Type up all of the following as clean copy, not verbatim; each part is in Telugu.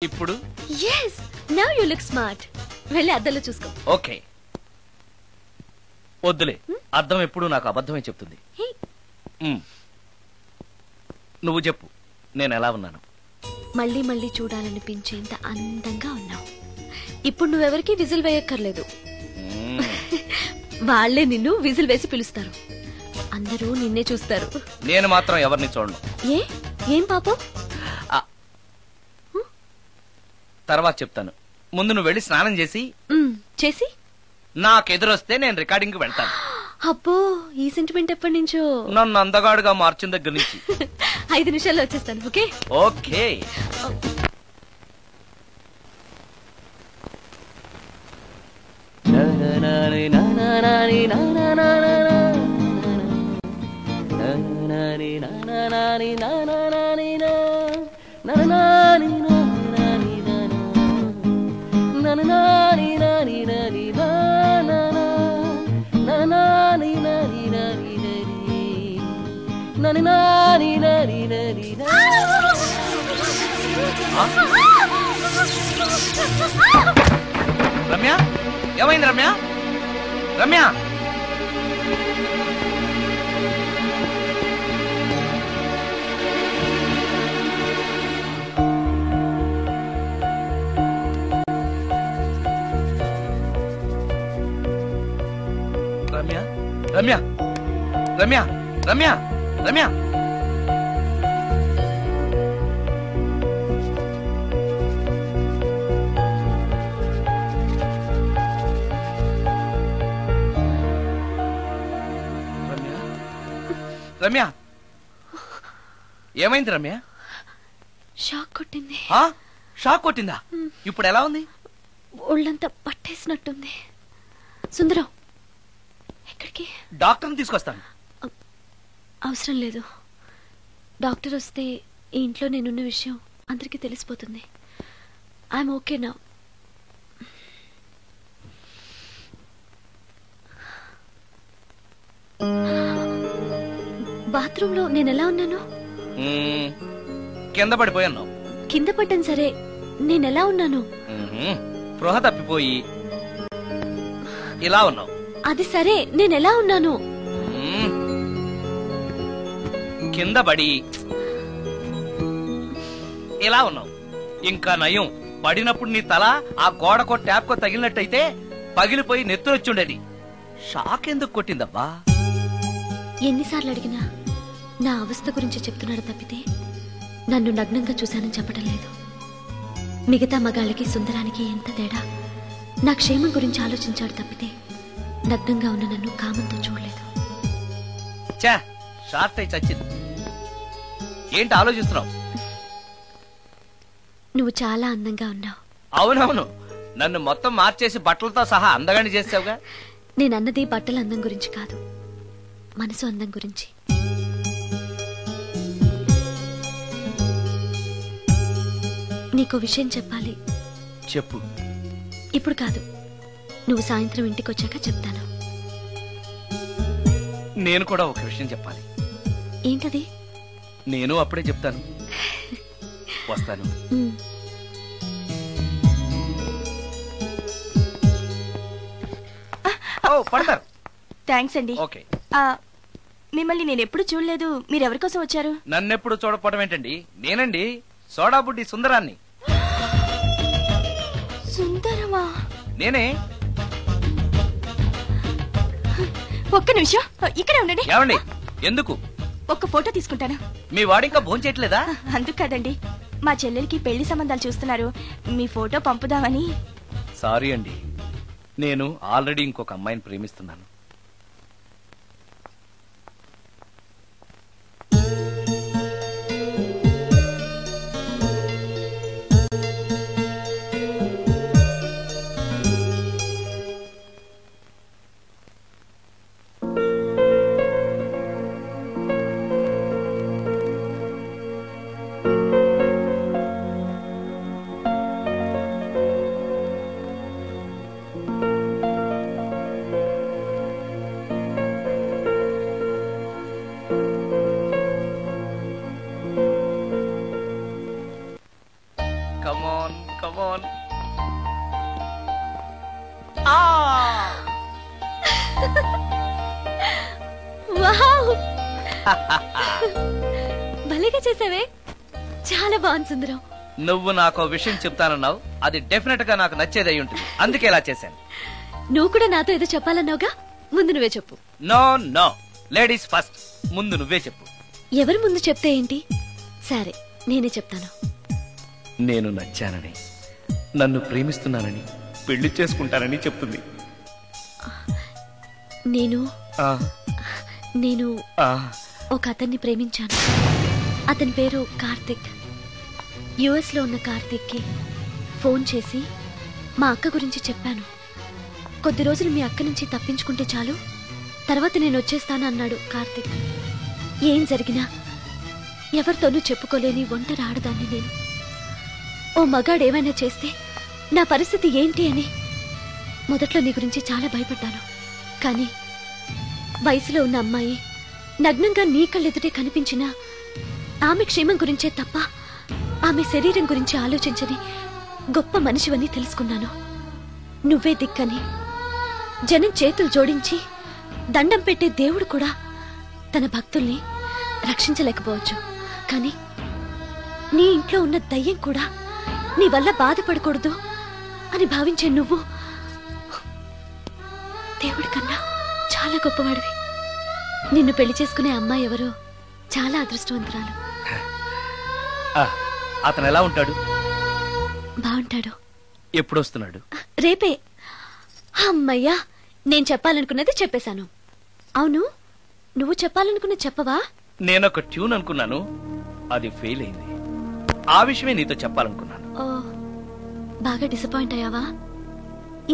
ఇప్పుడు yes now you look smart వెళ్ళి అద్దంలో చూసుకో ఓకే వద్దులే అద్దం ఎప్పుడు నాకు అబద్ధమే చెప్తుంది నువ్వు చెప్పు నేను ఎలా ఉన్నాను మళ్ళీ మళ్ళీ చూడాలనిపించేంత అందంగా ఉన్నావు ఇప్పుడు నువ్వెవరికి విజిల్ వేయక్కర్లేదు వాళ్ళే నిన్ను విజిల్ వేసి పిలుస్తారు అందరూ నిన్నే చూస్తారు నేను మాత్రం ఎవరిని చూడను ఏం పాపం తర్వాత చెప్తాను ముందు నువ్వు వెళ్ళి స్నానం చేసి నాకెదురొస్తే నేను రికార్డింగ్ కి వెళ్తాను అబ్బో ఈ సెంటిమెంట్ ఎప్పటి నుంచో నన్ను అందగాడుగా మార్చిన దగ్గర నుంచి 5 నిమిషాల్లో వచ్చేస్తాను ఓకే ఓకే రమ్య ఏమైంది రమ్య రమ్య రమ్య రమ్య రమ్య రమ్య రమ్య రమ్య ఏమైంది రమ్య షాక్ కొట్టింది షాక్ కొట్టిందా ఇప్పుడు ఎలా ఉంది ఒళ్ళంతా పట్టేసినట్టుంది సుందరం ఎక్కడికి డాక్టర్ని తీసుకొస్తాను అవసరం లేదు డాక్టర్ వస్తే ఈ ఇంట్లో నేనున్న విషయం అందరికీ తెలిసిపోతుంది ఐఎమ్ ఓకే నా బాత్రూమ్ లో నేను ఎలా ఉన్నాను కింద పడిపోయాను కింద పడ్డాను సరే నేనెలా ఉన్నాను స్పృహ తప్పిపోయి ఇలా ఉన్నావు అది సరే నేనెలా ఉన్నాను కింద పడి ఇలా ఉన్నావు ఇంకా నయం పడినప్పుడు నీ తల ఆ గోడకో ట్యాప్కో తగిలినట్టయితే పగిలిపోయి నెత్తురొచ్చుండేది షాక్ ఎందుకు కొట్టిందబ్బా ఎన్నిసార్లు అడిగినా నా అవస్థ గురించి చెప్తున్నాడు తప్పితే నన్ను నగ్నంగా చూశానని చెప్పడం లేదు మిగతా మగాళ్ళకి సుందరానికి ఎంత తేడా నా క్షేమం గురించి ఆలోచించాడు తప్పితే నగ్నంగా ఉన్న నన్ను కామంతో చూడలేదు షార్ట్ అయి చచ్చింది ఏంటి ఆలోచిస్తున్నావు నువ్వు చాలా అందంగా ఉన్నావు అవునవును నన్ను మొత్తం మార్చేసి బట్టలతో సహా అందగాని చేసావుగా నేనన్నది బట్టల అందం గురించి కాదు మనసు అందం గురించి నీకో విషయం చెప్పాలి చెప్పు ఇప్పుడు కాదు నువ్వు సాయంత్రం ఇంటికి వచ్చాక చెప్తాను నేను కూడా ఒక విషయం చెప్పాలి ఏంటది నేను అప్పుడే చెప్తాను వస్తాను పడతారు థ్యాంక్స్ అండి ఓకే మిమ్మల్ని నేను ఎప్పుడు చూడలేదు మీరెవరి కోసం వచ్చారు నన్నెప్పుడు చూడకపోవడం ఏంటండి నేనండి సోడా బుడ్డి సుందరాన్ని సుందరమా నేనే ఒక్క నిమిషం ఇక్కడే ఉండండి ఏమండి ఎందుకు ఒక్క ఫోటో తీసుకుంటాను మీ వాడింకా భోంచేయట్లేదా అందుకు కాదండి మా చెల్లెలికి పెళ్లి సంబంధాలు చూస్తున్నారు మీ ఫోటో పంపుదామని సారీ అండి నేను ఆల్రెడీ ఇంకొక అమ్మాయిని ప్రేమిస్తున్నాను కమాన్. వావ్ భలేగా చేసావే, చాలా బాగుంది సుందరం. నువ్వు నాకు విషయం చెప్తానన్నావు, అది డెఫినెట్ గా నాకు నచ్చేది అయి ఉంటుంది, అందుకే ఇలా చేశాను. నువ్వు కూడా నాతో ఏదో చెప్పాలన్నావుగా, ముందు నువ్వే చెప్పు. నో నో, లేడీస్ ఫస్ట్, ముందు నువ్వే చెప్పు. ఎవరి ముందు చెప్తే ఏంటి? సరే నేనే చెప్తాను. నేను నచ్చానని, నన్ను ప్రేమిస్తున్నానని, పెళ్లి చేసుకుంటానని చెప్తుంది. నేను ఆ, నేను ఆ, ఒక అతన్ని ప్రేమించాను. అతని పేరు కార్తిక్. యుఎస్ లో ఉన్న కార్తిక్కి ఫోన్ చేసి మా అక్క గురించి చెప్పాను. కొద్ది రోజులు మీ అక్క నుంచి తప్పించుకుంటే చాలు, తర్వాత నేను వచ్చేస్తాను అన్నాడు కార్తిక్. ఏం జరిగినా ఎవరితోనూ చెప్పుకోలేని ఒంటరి ఆడదాన్ని నేను. ఓ మగాడు ఏమైనా చేస్తే నా పరిస్థితి ఏంటి అని మొదట్లో నీ గురించి చాలా భయపడ్డాను. కానీ వయసులో ఉన్న అమ్మాయి నగ్నంగా నీ కళ్ళెదుటే కనిపించినా ఆమె క్షేమం గురించే తప్ప ఆమె శరీరం గురించి ఆలోచించని గొప్ప మనిషివని తెలుసుకున్నాను. నువ్వే దిక్కని, జనం చేతులు జోడించి దండం పెట్టే దేవుడు కూడా తన భక్తుల్ని రక్షించలేకపోవచ్చు. కానీ నీ ఇంట్లో ఉన్న దయ్యం కూడా నీ వల్ల బాధపడకూడదు అని భావించే నువ్వు దేవుడి కన్నా చాలా గొప్పవాడివి. నిన్ను పెళ్లి చేసుకునే అమ్మాయి ఎవరో చాలా అదృష్టవంతురాలు. అతను ఎలా ఉంటాడు? బాగుంటాడు. ఎప్పుడు వస్తున్నాడు? రేపే. అమ్మయ్యా, నేను చెప్పాలనుకున్నది చెప్పేశాను. అవును, నువ్వు చెప్పాలనుకున్నది చెప్పవా? నేనొక ట్యూన్ అనుకున్నాను, అది ఫెయిల్ అయింది. ఆ విషయమే నీతో చెప్పాలనుకున్నాను. ఓ, బాగా డిసప్పాయింట్ అయ్యావా?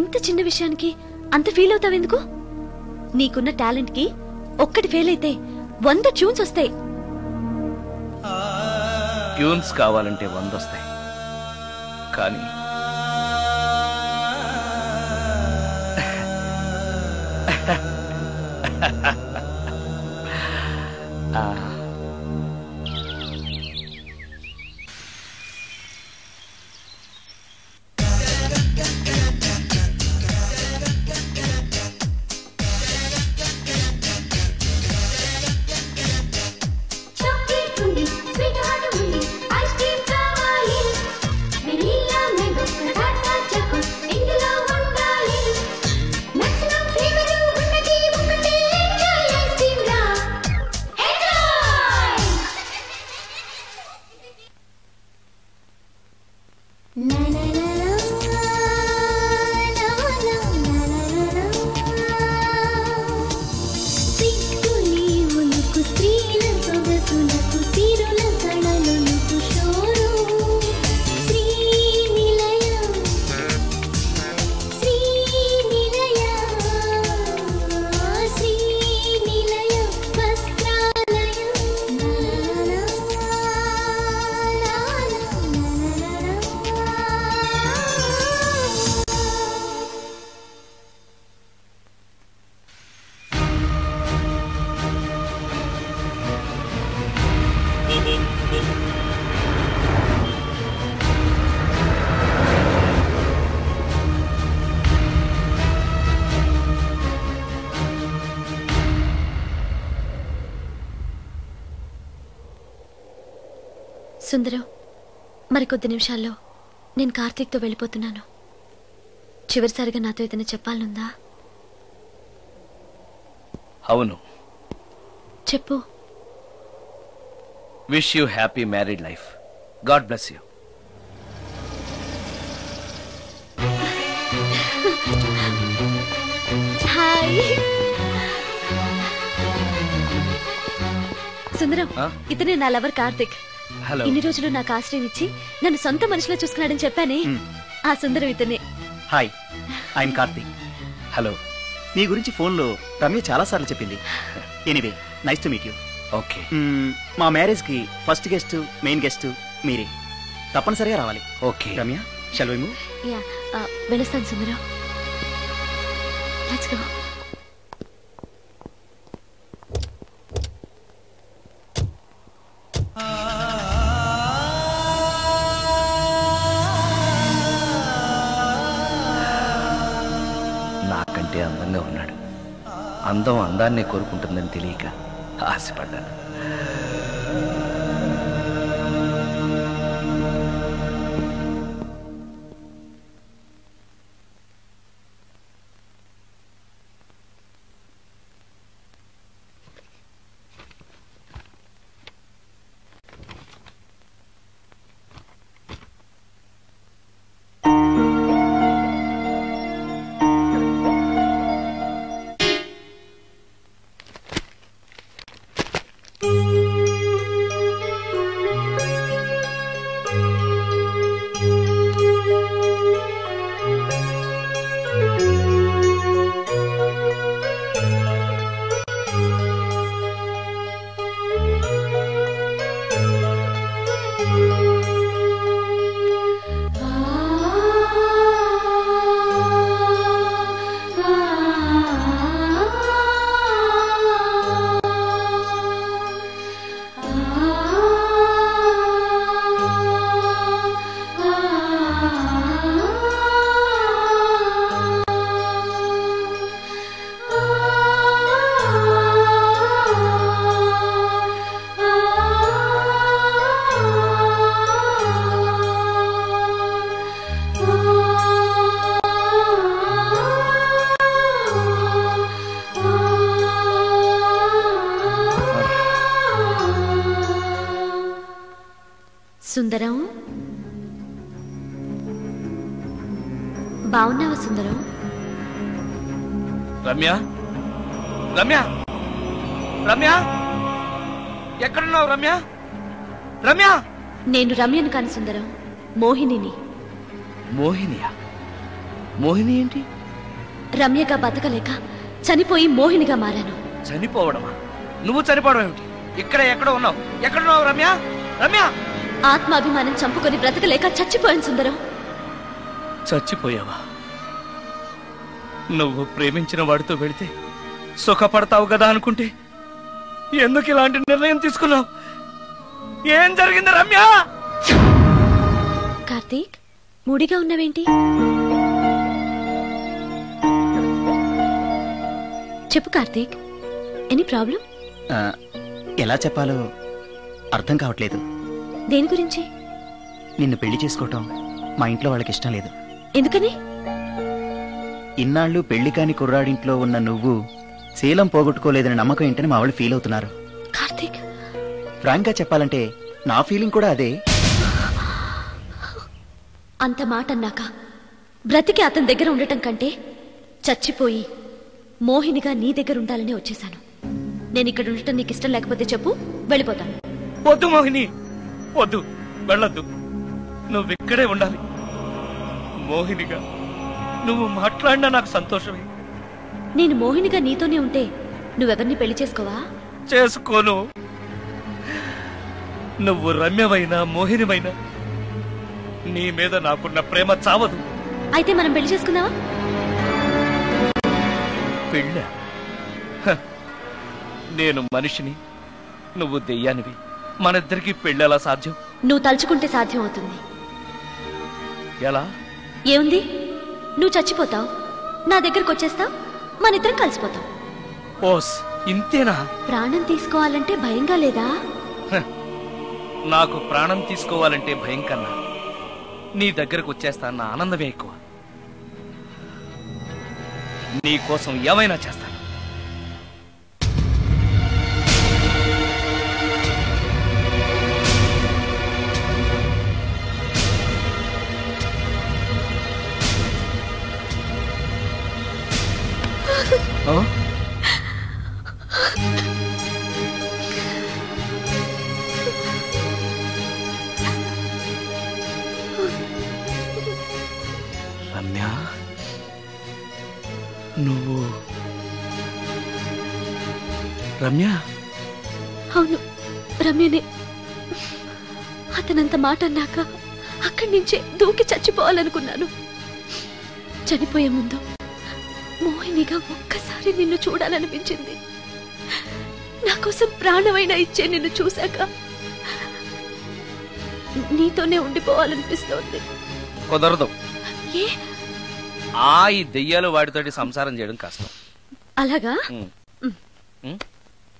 ఇంత చిన్న విషయానికి అంత ఫీల్ అవుతావెందుకు? నీకున్న టాలెంట్ కి ఒక్కటి ఫెయిల్ అయితే 100 ట్యూన్స్ వస్తాయి. ట్యూన్స్ కావాలంటే 100 వస్తాయి, కానీ సుందరం, మరికొద్ది నిమిషాల్లో నేను కార్తీక్తో వెళ్ళిపోతున్నాను. చివరిసారిగా నాతో ఏదైనా చెప్పాలనుందా? అవును, చెప్పు. Wish you happy married life. God bless you. Hi Sundaram, ఇతనే నా లవర్ కార్తిక్. హలో. ఇన్ని రోజులు నాకు ఆశ్రయం ఇచ్చి నన్ను సొంత మనిషిలో చూసుకున్నాడని చెప్పానే, ఆ సుందరం ఇతనే. Hi, I'm Karthik. హలో. మీ గురించి ఫోన్లో రమ్య చాలా సార్లు చెప్పింది. Anyway, nice to meet you. Okay. మా మ్యారేజ్ కి ఫస్ట్ గెస్ట్, మెయిన్ గెస్ట్ మీరే. తప్పనిసరిగా రావాలి. Okay Ramya, shall we move? Yeah, వెళ్ళొస్తాను సుందరం. Let's go. అందంగా ఉన్నాడు. అందం అందాన్నే కోరుకుంటుందని తెలియక ఆశపడ్డాను. సుందరం, బాగున్నావా సుందరం? రమ్య, రమ్య, రమ్య, ఎక్కడున్నావు రమ్య? రమ్య! నేను రమ్యను కాని సుందరం, మోహినిని. మోహినియా? మోహిని ఏంటి? రమ్యగా బతకలేక చనిపోయి మోహినిగా మారాను. చనిపోవడమా? నువ్వు చనిపోవడం ఏమిటి? ఇక్కడ ఎక్కడో ఉన్నావు. ఎక్కడున్నావు రమ్య? రమ్య! ఆత్మాభిమానం చంపుకొని బ్రతకలేక చచ్చిపోయాను సుందరం. చచ్చిపోయావా? నువ్వు ప్రేమించిన వాడితో వెళితే సుఖపడతావు కదా అనుకుంటే ఎందుకు ఇలాంటి నిర్ణయం తీసుకున్నావు? ఏం జరిగింది రమ్య? కార్తీక్, మూడిగా ఉన్నావేంటి? చెప్పు కార్తీక్, ఎనీ ప్రాబ్లం? ఎలా చెప్పాలో అర్థం కావట్లేదు. దేని గురించి? నిన్ను పెళ్లి చేసుకోవటం మా ఇంట్లో వాళ్ళకి ఇష్టం లేదు. ఎందుకని? ఇన్నాళ్ళు పెళ్లి కాని కుర్రాడింట్లో ఉన్న నువ్వు శీలం పోగొట్టుకోలేదని నమ్మకం ఏంటని మా వాళ్ళు ఫీల్ అవుతున్నారు. కార్తీక్, ఫ్రాంక్ గా చెప్పాలంటే నా ఫీలింగ్ కూడా అదే. అంత మాట అన్నాక బ్రతికి అతని దగ్గర ఉండటం కంటే చచ్చిపోయి మోహినిగా నీ దగ్గర ఉండాలని వచ్చేశాను. నేను ఇక్కడ ఉండటం నీకు ఇష్టం లేకపోతే చెప్పు, వెళ్ళిపోతాను. వద్దు మోహిని, వద్దు, వెళ్ళొద్దు. నువ్వు ఇక్కడే ఉండాలి. మోహినిగా నువ్వు మాట్లాడినా నాకు సంతోషమే. నేను మోహినిగా నీతోనే ఉంటే నువ్వెవరిని పెళ్లి చేసుకోవా? చేసుకోను. నువ్వు రమ్యమైనా మోహినిమైనా నీ మీద నాకున్న ప్రేమ చావదు. అయితే మనం పెళ్లి చేసుకుందావా? పెళ్ళ? నేను మనిషిని, నువ్వు దెయ్యానివి. మనిద్దరికి పెళ్ళెలా సాధ్యం? నువ్వు తలుచుకుంటే సాధ్యం అవుతుంది. ఎలా? ఏముంది, నువ్వు చచ్చిపోతావు, నా దగ్గరకు వచ్చేస్తావు, మనిద్దరం కలిసిపోతాం. ఓస్, ఇంతేనా? ప్రాణం తీసుకోవాలంటే భయంగా లేదా? నాకు ప్రాణం తీసుకోవాలంటే భయం కన్నా నీ దగ్గరకు వచ్చేస్తాన్న ఆనందమే ఎక్కువ. నీ కోసం ఏమైనా చేస్తాను. రమ్య, నువ్వు రమ్య? అవును, రమ్యనే. అతనంత మాట అన్నాక అక్కడి నుంచే దూకి చచ్చిపోవాలనుకున్నాను. చనిపోయే ముందు మోహినిగా ఒక్కసారి నిన్ను చూడాలనిపించింది. నా కోసం ప్రాణమైనా ఇచ్చే నిన్ను చూశాక నీతోనే ఉండిపోవాలనిపిస్తోంది. కుదరదు. ఏ? ఈ దెయ్యాలు వాటితోటి సంసారం చేయడం కష్టం. అలాగా ఉమ్. ఉమ్.